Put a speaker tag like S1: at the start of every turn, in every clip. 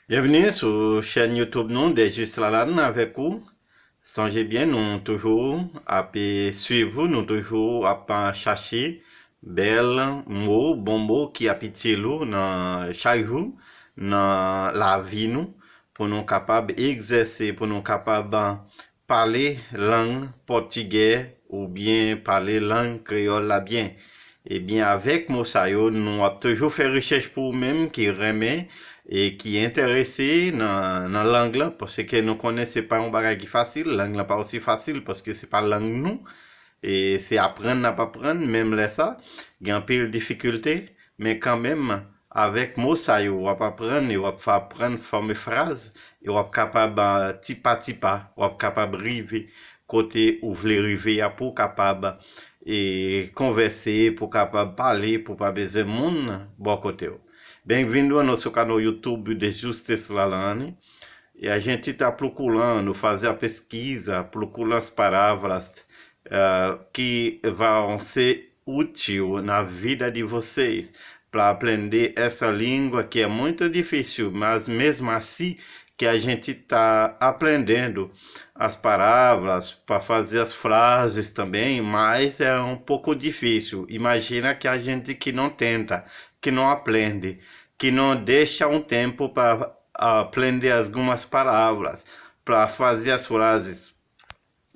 S1: Bienvenue sur la chaîne YouTube nous des Juste Lalanne avec vous. Songez bien, nous toujours à suivre, nous toujours à chercher bel mots, bon mots qui appellent dans chaque jour dans la vie nous pour nous capables d'exercer, pour nous capables parler langue portugais ou bien parler langue créole là bien. Eh bien, avec Mosayo, nous avons toujours fait recherche pour nous-mêmes qui remet et qui est intéressé dans langue là, parce que nous connaissons pas un bagage facile, langue là pas aussi facile parce que c'est pas langue nous, et c'est apprendre n'a pas apprendre, même là ça, il y a un peu de difficulté, mais quand même, avec mot ça, on va apprendre, on va faire apprendre former phrase, et on va capable, petit pas, on va capable arriver côté où vous voulez arriver, pour capable, et converser, pour capable parler, pour pas besoin de monde, bon côté. Bem-vindo ao nosso canal YouTube de Justiça Lalane. E a gente está procurando fazer a pesquisa, procurando as palavras que vão ser úteis na vida de vocês para aprender essa língua que é muito difícil, mas mesmo assim que a gente está aprendendo as palavras para fazer as frases também, mas é um pouco difícil. Imagina que a gente que não tenta, que não aprende, que não deixa um tempo para aprender algumas palavras, para fazer as frases,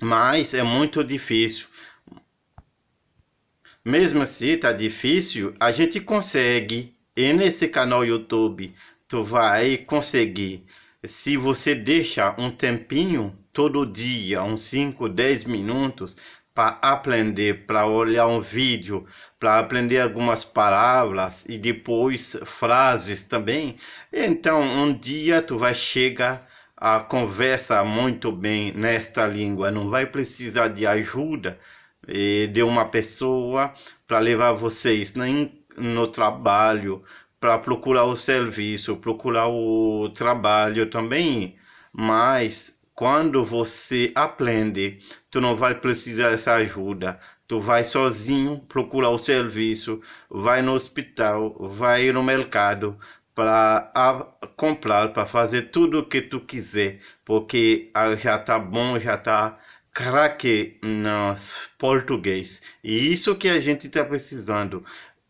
S1: mas é muito difícil. Mesmo assim, tá difícil, a gente consegue. E nesse canal YouTube, tu vai conseguir. Se você deixa um tempinho, todo dia, uns 5, 10 minutos, para aprender, para olhar um vídeo, para aprender algumas palavras e depois frases também. Então, um dia tu vai chegar a conversa muito bem nesta língua, não vai precisar de ajuda de uma pessoa para levar vocês no trabalho, para procurar o serviço, procurar o trabalho também. Mas quando você aprende, tu não vai precisar dessa ajuda. Tu vai sozinho procurar o serviço, vai no hospital, vai no mercado para comprar, para fazer tudo o que tu quiser, porque já tá bom, já tá craque no português. E isso que a gente está precisando.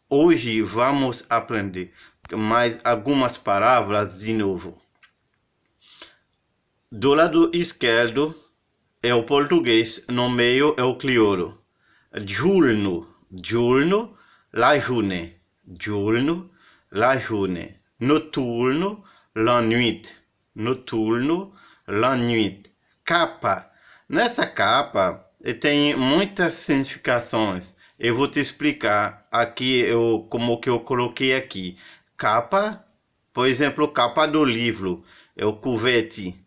S1: Hoje vamos aprender mais algumas palavras de novo. Do lado esquerdo é o português, no meio é o crioulo. Giorno, giorno, la journée. Giorno, la journée. Noturno, la nuit. Noturno, la nuit. Capa. Nessa capa tem muitas significações. Eu vou te explicar aqui como que eu coloquei aqui. Capa, por exemplo, capa do livro, é o cuvete,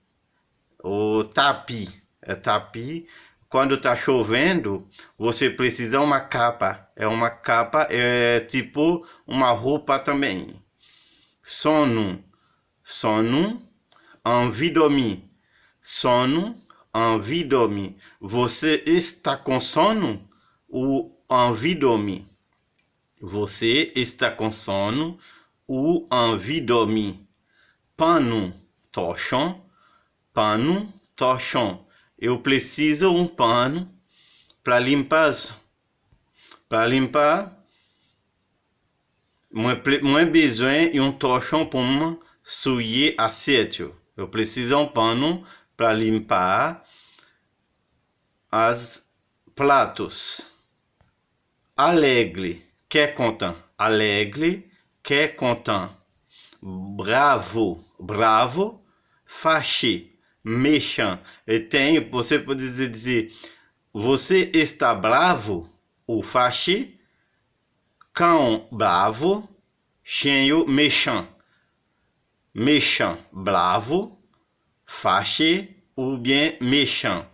S1: o tapi. É tapi. Quando tá chovendo, você precisa de uma capa. Uma capa, é tipo uma roupa também. Sono, sono, envie de dormir. Sono, envie de dormir. Você está com sono ou envie de dormir? Você está com sono ou envie de dormir? Pano, tochon. Pano, tochon. Eu preciso um pano para limpar. Para limpar, eu besoin de um tochon para me suyer assiette. Eu preciso de um pano para limpar as pratos. Alegre, que é content. Alegre, que é content. Bravo, bravo. Fâché, méchant. E você pode dizer, você está bravo ou fâché? Cão bravo, chien méchant. Méchant, bravo, fâché ou bien méchant.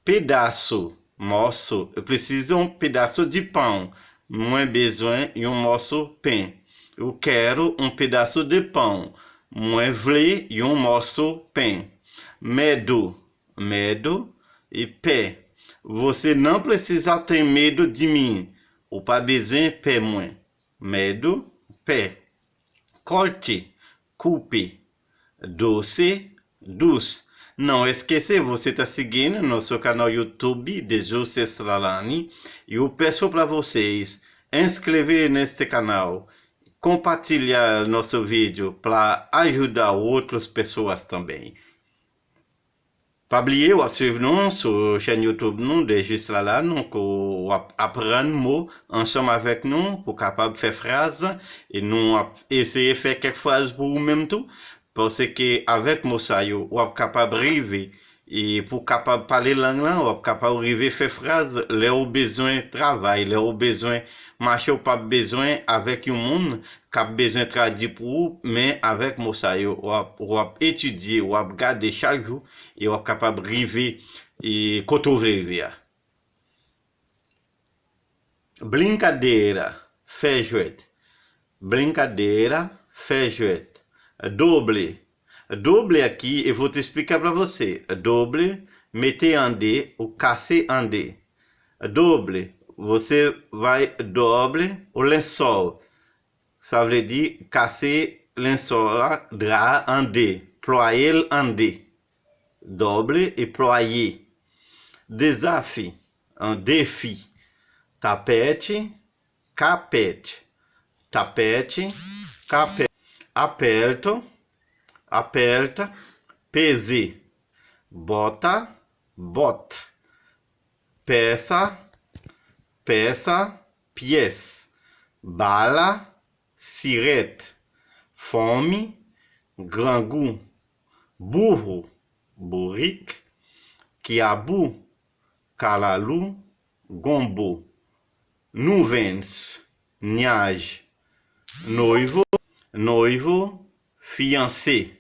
S1: Pedaço, moço. Eu preciso de um pedaço de pão. Moins besoin de um moço pão. Eu quero um pedaço de pão. Moins vle de um moço pão. Medo, medo e pé. Você não precisa ter medo de mim. Ou pas besoin pé moins. Medo, pé. Corte, coupe. doce, doce. Não esqueça, você está seguindo nosso canal YouTube de José Slalani. E eu peço para vocês inscrever neste canal, compartilhar nosso vídeo para ajudar outras pessoas também. Pas oublier, ou suivre nous sur la chaîne YouTube nous de juste là nous qu'on apprendre mots ensemble avec nous pour capable faire phrases et nous essayer de faire quelques phrases pour nous-mêmes tout parce que avec mot ça yo on capable arriver et pour capable parler langue là on capable arriver faire phrases les au besoin travail les au besoin marcher ou pas besoin avec un monde qui a besoin traduire pour mais avec mot ça yo on étudier ou regarder chaque jour et on capable arriver et côté brincadeira, feijoete. Brincadeira, feijoete. Doble. Doble aqui eu vou te explicar para você. Doble, meter en D ou casser en D. Doble, você vai doble o lençol. Ça veut dire casser lençol là, drap en D. Ployer en D. Doble et ployer. Desafio, un défi. Tapete, capete. Tapete, capete. Aperto, aperta, peser. Bota, bota. Peça, peça, pièce. Bala, sirete. Fome, grand goût. Burro, burrique. Quiabu, calalu, gombo. Nuvens, nuage. Noivo, noivo, fiancé.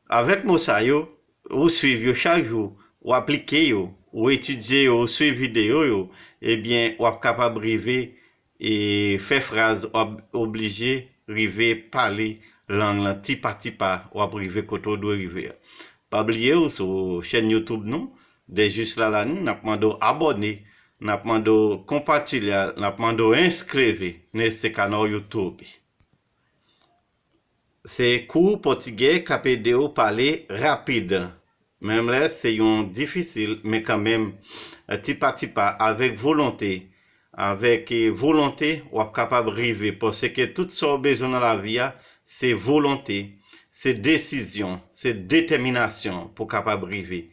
S1: Avec mon sayo, ou suivre chaque jour, ou appliquer, ou étudier, ou suivre vidéo, eh bien, ou capable arriver et faire phrase obligé, arriver parler langue petit pas, ou arriver côté doit arriver. Pas oublier sur chaîne YouTube nous, de juste là nous n'a demandé abonner, n'a demandé compartilhar, n'a demandé inscrever nesse canal YouTube. C'est cours portugais qui peut ou parler rapide. Même là, c'est un difficile, mais quand même, petit pas, avec volonté. Avec volonté, on est capable d'arriver. Parce que tout ce qu'on a besoin dans la vie, c'est volonté, c'est décision, c'est détermination pour capable d'arriver.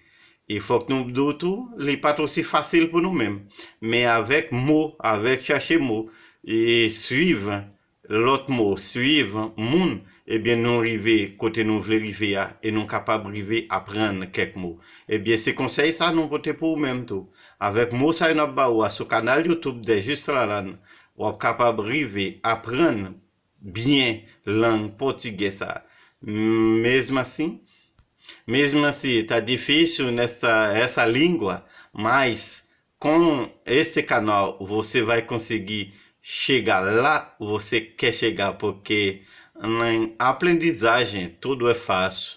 S1: Il faut que nous disions tout, ce n'est pas aussi facile pour nous-mêmes. Mais avec mots, avec chercher mots, et suivre l'autre mot, suivre moun, eh bien, nous arrivons côté nous voulons arriver et nous capables d'arriver à apprendre quelques mots. Eh bien, ces conseils, ça, nous voter pour nous-mêmes tout. Avec mots, ça, nous avons sur le canal YouTube de Juste là, on est capable d'arriver à apprendre bien langue portugaise. Mesmo assim, está difícil essa língua, mas com esse canal você vai conseguir chegar lá você quer chegar, porque na aprendizagem tudo é fácil.